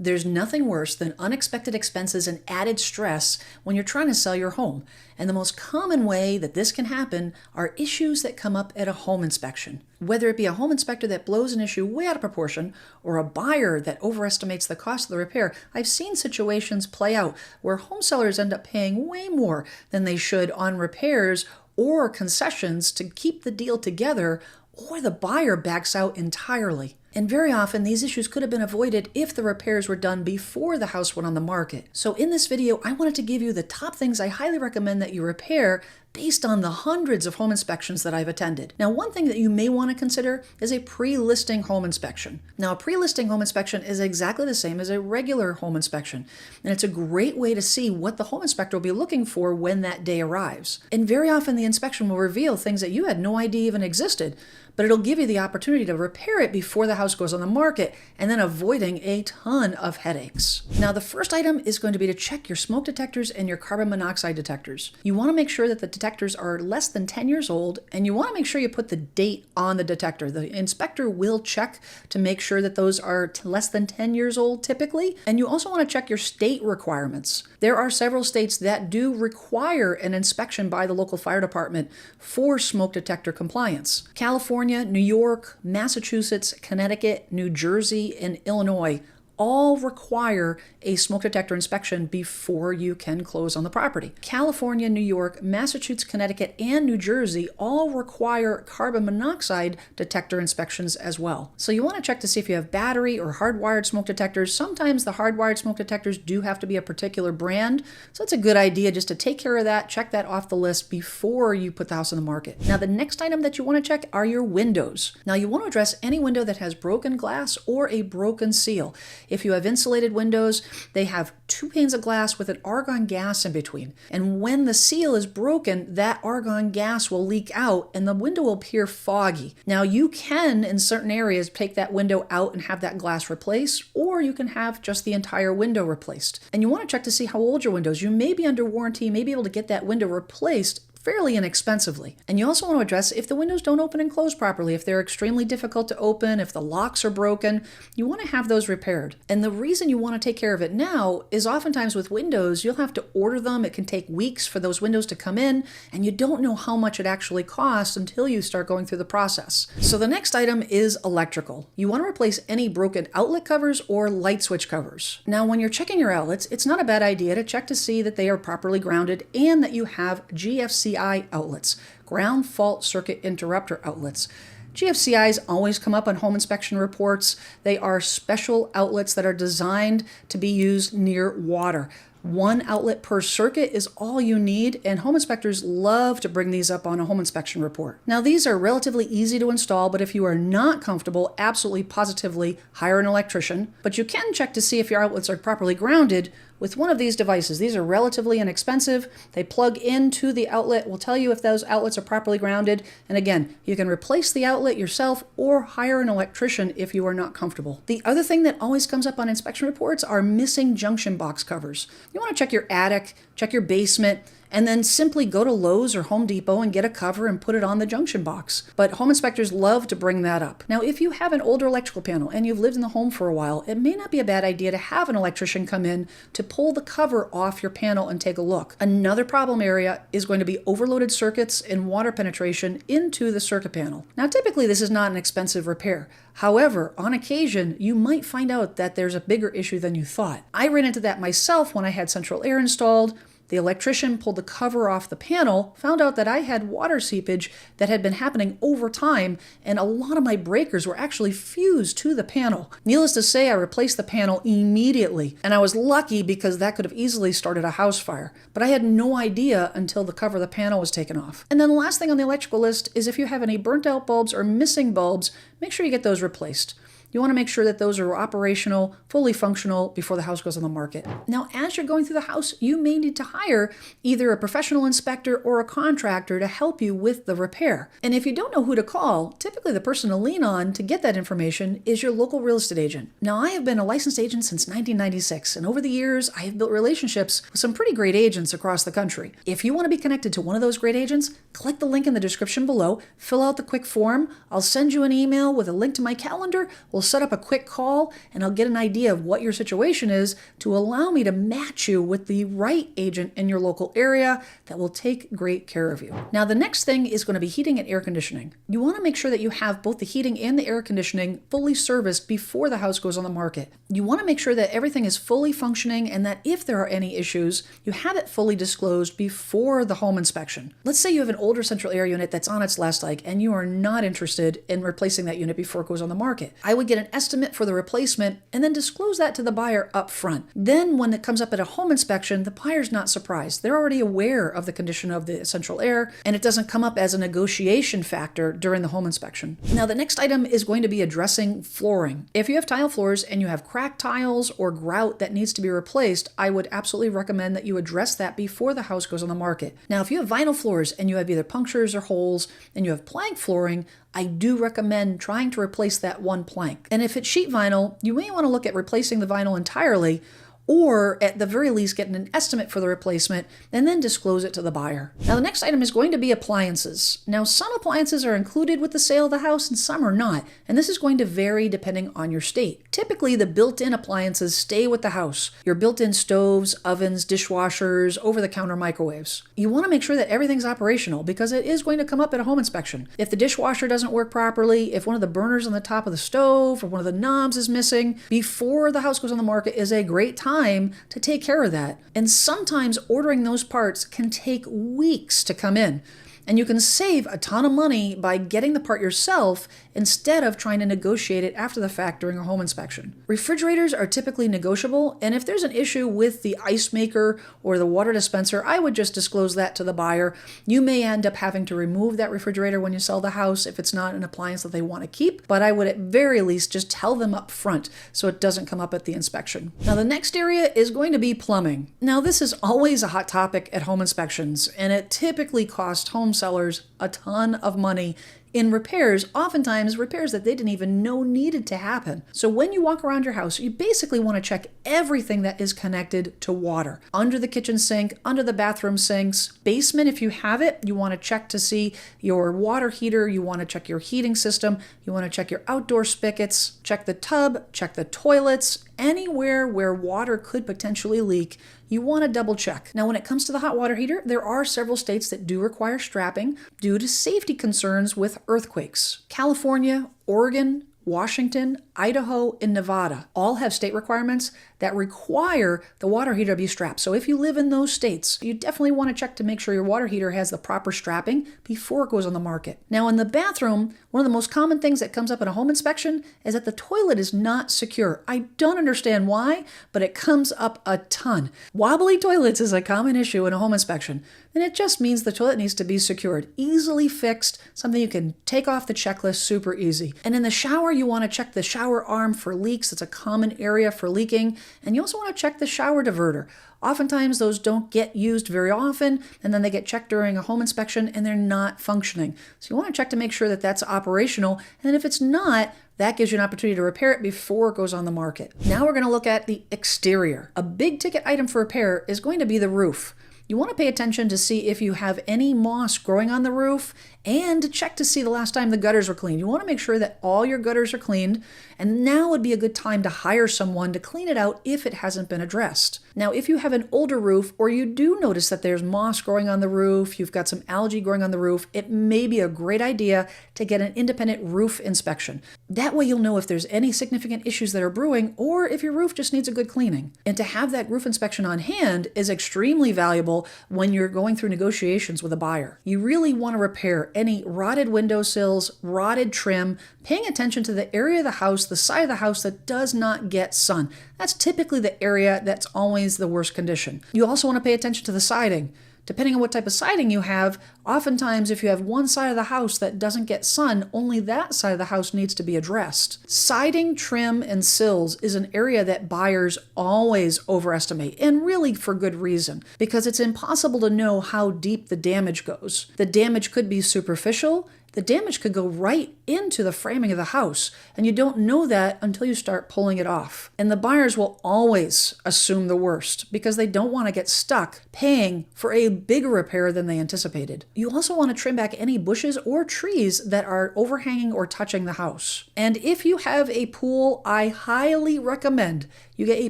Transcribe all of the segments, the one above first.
There's nothing worse than unexpected expenses and added stress when you're trying to sell your home. And the most common way that this can happen are issues that come up at a home inspection. Whether it be a home inspector that blows an issue way out of proportion or a buyer that overestimates the cost of the repair, I've seen situations play out where home sellers end up paying way more than they should on repairs or concessions to keep the deal together, or the buyer backs out entirely. And very often, these issues could have been avoided if the repairs were done before the house went on the market. So in this video, I wanted to give you the top things I highly recommend that you repair based on the hundreds of home inspections that I've attended. Now, one thing that you may want to consider is a pre-listing home inspection. Now, a pre-listing home inspection is exactly the same as a regular home inspection, and it's a great way to see what the home inspector will be looking for when that day arrives. And very often, the inspection will reveal things that you had no idea even existed, but it'll give you the opportunity to repair it before the house goes on the market, and then avoiding a ton of headaches. Now, the first item is going to be to check your smoke detectors and your carbon monoxide detectors. You want to make sure that the detectors are less than 10 years old, and you want to make sure you put the date on the detector. The inspector will check to make sure that those are less than 10 years old typically, and you also want to check your state requirements. There are several states that do require an inspection by the local fire department for smoke detector compliance. California, New York, Massachusetts, Connecticut, New Jersey, and Illinois all require a smoke detector inspection before you can close on the property. California, New York, Massachusetts, Connecticut, and New Jersey all require carbon monoxide detector inspections as well. So you want to check to see if you have battery or hardwired smoke detectors. Sometimes the hardwired smoke detectors do have to be a particular brand, so it's a good idea just to take care of that, check that off the list before you put the house on the market. Now, the next item that you want to check are your windows. Now, you want to address any window that has broken glass or a broken seal. If you have insulated windows, they have 2 panes of glass with an argon gas in between. And when the seal is broken, that argon gas will leak out and the window will appear foggy. Now, you can, in certain areas, take that window out and have that glass replaced, or you can have just the entire window replaced. And you want to check to see how old your window is. You may be under warranty, you may be able to get that window replaced fairly inexpensively. And you also want to address if the windows don't open and close properly, if they're extremely difficult to open, if the locks are broken, you want to have those repaired. And the reason you want to take care of it now is oftentimes with windows, you'll have to order them. It can take weeks for those windows to come in, and you don't know how much it actually costs until you start going through the process. So the next item is electrical. You want to replace any broken outlet covers or light switch covers. Now, when you're checking your outlets, it's not a bad idea to check to see that they are properly grounded and that you have GFCI outlets, ground fault circuit interrupter outlets. GFCIs always come up on home inspection reports. They are special outlets that are designed to be used near water. 1 outlet per circuit is all you need, and home inspectors love to bring these up on a home inspection report. Now, these are relatively easy to install, but if you are not comfortable, absolutely positively hire an electrician. But you can check to see if your outlets are properly grounded with one of these devices. These are relatively inexpensive. They plug into the outlet, will tell you if those outlets are properly grounded. And again, you can replace the outlet yourself or hire an electrician if you are not comfortable. The other thing that always comes up on inspection reports are missing junction box covers. You want to check your attic, check your basement, and then simply go to Lowe's or Home Depot and get a cover and put it on the junction box. But home inspectors love to bring that up. Now, if you have an older electrical panel and you've lived in the home for a while, it may not be a bad idea to have an electrician come in to pull the cover off your panel and take a look. Another problem area is going to be overloaded circuits and water penetration into the circuit panel. Now, typically this is not an expensive repair. However, on occasion, you might find out that there's a bigger issue than you thought. I ran into that myself when I had central air installed. The electrician pulled the cover off the panel, found out that I had water seepage that had been happening over time, and a lot of my breakers were actually fused to the panel. Needless to say, I replaced the panel immediately, and I was lucky because that could have easily started a house fire. But I had no idea until the cover of the panel was taken off. And then the last thing on the electrical list is if you have any burnt out bulbs or missing bulbs, make sure you get those replaced. You want to make sure that those are operational, fully functional before the house goes on the market. Now, as you're going through the house, you may need to hire either a professional inspector or a contractor to help you with the repair. And if you don't know who to call, typically the person to lean on to get that information is your local real estate agent. Now, I have been a licensed agent since 1996, and over the years, I have built relationships with some pretty great agents across the country. If you want to be connected to one of those great agents, click the link in the description below, fill out the quick form. I'll send you an email with a link to my calendar. We'll We'll set up a quick call and I'll get an idea of what your situation is to allow me to match you with the right agent in your local area that will take great care of you. Now, the next thing is going to be heating and air conditioning. You want to make sure that you have both the heating and the air conditioning fully serviced before the house goes on the market. You want to make sure that everything is fully functioning and that if there are any issues, you have it fully disclosed before the home inspection. Let's say you have an older central air unit that's on its last leg and you are not interested in replacing that unit before it goes on the market. I would get an estimate for the replacement and then disclose that to the buyer up front. Then when it comes up at a home inspection, the buyer's not surprised. They're already aware of the condition of the central air and it doesn't come up as a negotiation factor during the home inspection. Now, the next item is going to be addressing flooring. If you have tile floors and you have cracked tiles or grout that needs to be replaced, I would absolutely recommend that you address that before the house goes on the market. Now, if you have vinyl floors and you have either punctures or holes and you have plank flooring, I do recommend trying to replace that one plank. And if it's sheet vinyl, you may want to look at replacing the vinyl entirely, or at the very least getting an estimate for the replacement and then disclose it to the buyer. Now, the next item is going to be appliances. Now, some appliances are included with the sale of the house and some are not, and this is going to vary depending on your state. Typically, the built-in appliances stay with the house. Your built-in stoves, ovens, dishwashers, over-the-counter microwaves. You want to make sure that everything's operational because it is going to come up at a home inspection. If the dishwasher doesn't work properly, if one of the burners on the top of the stove or one of the knobs is missing, before the house goes on the market is a great time to take care of that. And sometimes ordering those parts can take weeks to come in. And you can save a ton of money by getting the part yourself instead of trying to negotiate it after the fact during a home inspection. Refrigerators are typically negotiable, and if there's an issue with the ice maker or the water dispenser, I would just disclose that to the buyer. You may end up having to remove that refrigerator when you sell the house if it's not an appliance that they want to keep, but I would at very least just tell them up front so it doesn't come up at the inspection. Now, the next area is going to be plumbing. Now, this is always a hot topic at home inspections, and it typically costs home sellers a ton of money in repairs, oftentimes repairs that they didn't even know needed to happen. So when you walk around your house, you basically want to check everything that is connected to water. Under the kitchen sink, under the bathroom sinks, basement if you have it, you want to check to see your water heater, you want to check your heating system, you want to check your outdoor spigots, check the tub, check the toilets, anywhere where water could potentially leak, you want to double check. Now, when it comes to the hot water heater, there are several states that do require strapping due to safety concerns with earthquakes. California, Oregon, Washington, Idaho, and Nevada all have state requirements that require the water heater to be strapped. So if you live in those states, you definitely want to check to make sure your water heater has the proper strapping before it goes on the market. Now, in the bathroom, one of the most common things that comes up in a home inspection is that the toilet is not secure. I don't understand why, but it comes up a ton. Wobbly toilets is a common issue in a home inspection, and it just means the toilet needs to be secured, easily fixed, something you can take off the checklist super easy. And in the shower, you want to check the shower arm for leaks. It's a common area for leaking. And you also want to check the shower diverter. Oftentimes those don't get used very often, and then they get checked during a home inspection and they're not functioning. So you want to check to make sure that that's operational. And if it's not, that gives you an opportunity to repair it before it goes on the market. Now we're going to look at the exterior. A big ticket item for repair is going to be the roof. You want to pay attention to see if you have any moss growing on the roof and to check to see the last time the gutters were cleaned. You want to make sure that all your gutters are cleaned, and now would be a good time to hire someone to clean it out if it hasn't been addressed. Now, if you have an older roof or you do notice that there's moss growing on the roof, you've got some algae growing on the roof, it may be a great idea to get an independent roof inspection. That way you'll know if there's any significant issues that are brewing or if your roof just needs a good cleaning. And to have that roof inspection on hand is extremely valuable when you're going through negotiations with a buyer. You really want to repair any rotted windowsills, rotted trim, paying attention to the area of the house, the side of the house that does not get sun. That's typically the area that's always the worst condition. You also want to pay attention to the siding. Depending on what type of siding you have, oftentimes if you have one side of the house that doesn't get sun, only that side of the house needs to be addressed. Siding, trim, and sills is an area that buyers always overestimate, and really for good reason, because it's impossible to know how deep the damage goes. The damage could be superficial, the damage could go right into the framing of the house, and you don't know that until you start pulling it off. And the buyers will always assume the worst because they don't want to get stuck paying for a bigger repair than they anticipated. You also want to trim back any bushes or trees that are overhanging or touching the house. And if you have a pool, I highly recommend you get a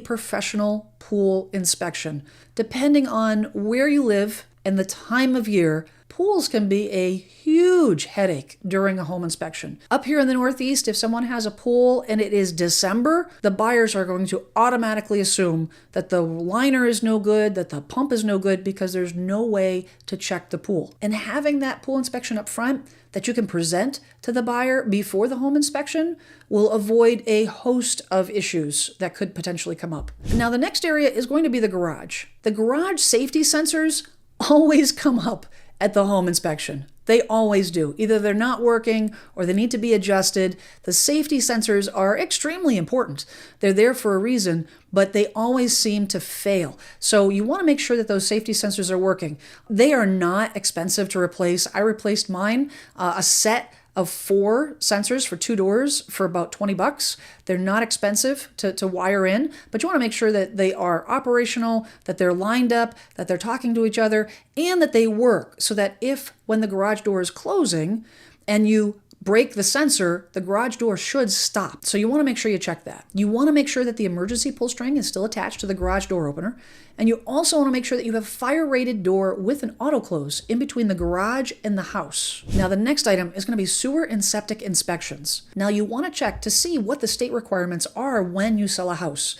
professional pool inspection. Depending on where you live and the time of year, pools can be a huge headache during a home inspection. Up here in the Northeast, if someone has a pool and it is December, the buyers are going to automatically assume that the liner is no good, that the pump is no good, because there's no way to check the pool. And having that pool inspection up front that you can present to the buyer before the home inspection will avoid a host of issues that could potentially come up. Now, the next area is going to be the garage. The garage safety sensors always come up at the home inspection. They always do. Either they're not working or they need to be adjusted. The safety sensors are extremely important. They're there for a reason, but they always seem to fail. So you want to make sure that those safety sensors are working. They are not expensive to replace. I replaced mine, a set of 4 sensors for 2 doors for about $20. They're not expensive to wire in, but you want to make sure that they are operational, that they're lined up, that they're talking to each other, and that they work so that if when the garage door is closing and you break the sensor, the garage door should stop. So you want to make sure you check that. You want to make sure that the emergency pull string is still attached to the garage door opener. And you also want to make sure that you have fire rated door with an auto close in between the garage and the house. Now, the next item is going to be sewer and septic inspections. Now, you want to check to see what the state requirements are when you sell a house.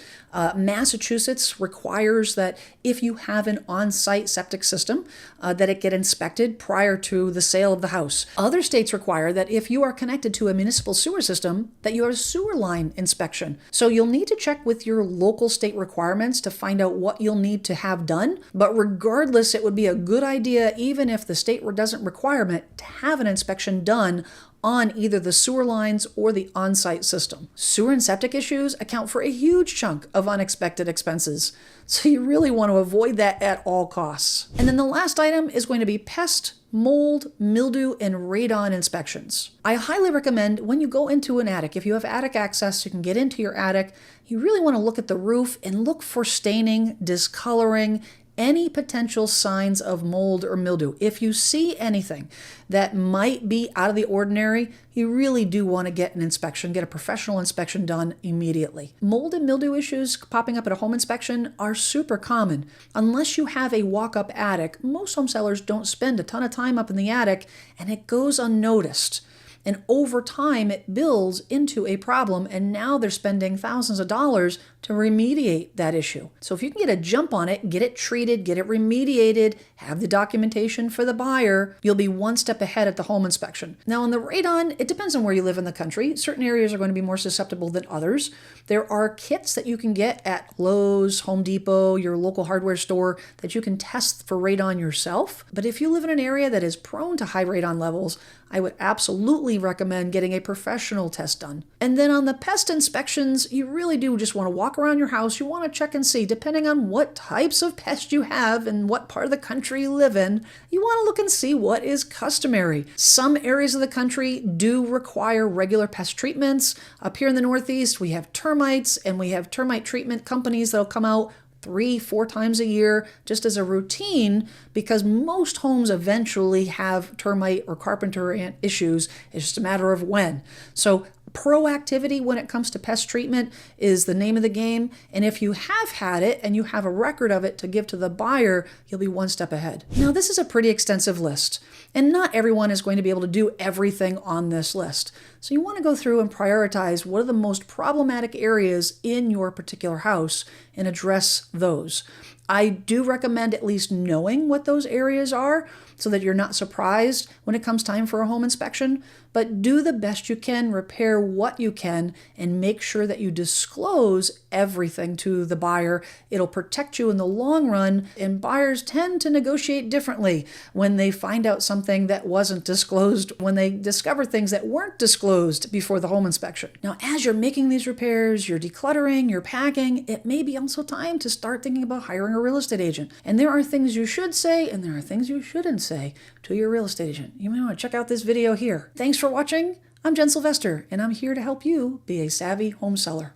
Massachusetts requires that if you have an on-site septic system, that it get inspected prior to the sale of the house. Other states require that if you are connected to a municipal sewer system, that you have a sewer line inspection. So you'll need to check with your local state requirements to find out what you'll need to have done. But regardless, it would be a good idea, even if the state doesn't require it, to have an inspection done on either the sewer lines or the on-site system. Sewer and septic issues account for a huge chunk of unexpected expenses, so you really want to avoid that at all costs. And then the last item is going to be pest, mold, mildew, and radon inspections. I highly recommend when you go into an attic, if you have attic access, you can get into your attic, you really want to look at the roof and look for staining, discoloring, any potential signs of mold or mildew. If you see anything that might be out of the ordinary, you really do want to get an inspection, get a professional inspection done immediately. Mold and mildew issues popping up at a home inspection are super common. Unless you have a walk-up attic, most home sellers don't spend a ton of time up in the attic, and it goes unnoticed. And over time, it builds into a problem, and now they're spending thousands of dollars to remediate that issue. So if you can get a jump on it, get it treated, get it remediated, have the documentation for the buyer, you'll be one step ahead at the home inspection. Now on the radon, it depends on where you live in the country. Certain areas are going to be more susceptible than others. There are kits that you can get at Lowe's, Home Depot, your local hardware store that you can test for radon yourself. But if you live in an area that is prone to high radon levels, I would absolutely recommend getting a professional test done. And then on the pest inspections, you really do just want to walk around your house. You want to check and see, depending on what types of pests you have and what part of the country you live in, you want to look and see what is customary. Some areas of the country do require regular pest treatments. Up here in the Northeast, we have termites, and we have termite treatment companies that'll come out 3-4 times a year just as a routine, because most homes eventually have termite or carpenter ant issues. It's just a matter of when. So proactivity when it comes to pest treatment is the name of the game. And if you have had it and you have a record of it to give to the buyer, you'll be one step ahead. Now, this is a pretty extensive list, and not everyone is going to be able to do everything on this list. So you want to go through and prioritize what are the most problematic areas in your particular house and address those. I do recommend at least knowing what those areas are so that you're not surprised when it comes time for a home inspection, but do the best you can, repair what you can, and make sure that you disclose everything to the buyer. It'll protect you in the long run, and buyers tend to negotiate differently when they find out something that wasn't disclosed, when they discover things that weren't disclosed before the home inspection. Now, as you're making these repairs, you're decluttering, you're packing, it may be also time to start thinking about hiring a real estate agent. And there are things you should say and there are things you shouldn't say to your real estate agent. You may want to check out this video here. Thanks for watching. I'm Jen Sylvester, and I'm here to help you be a savvy home seller.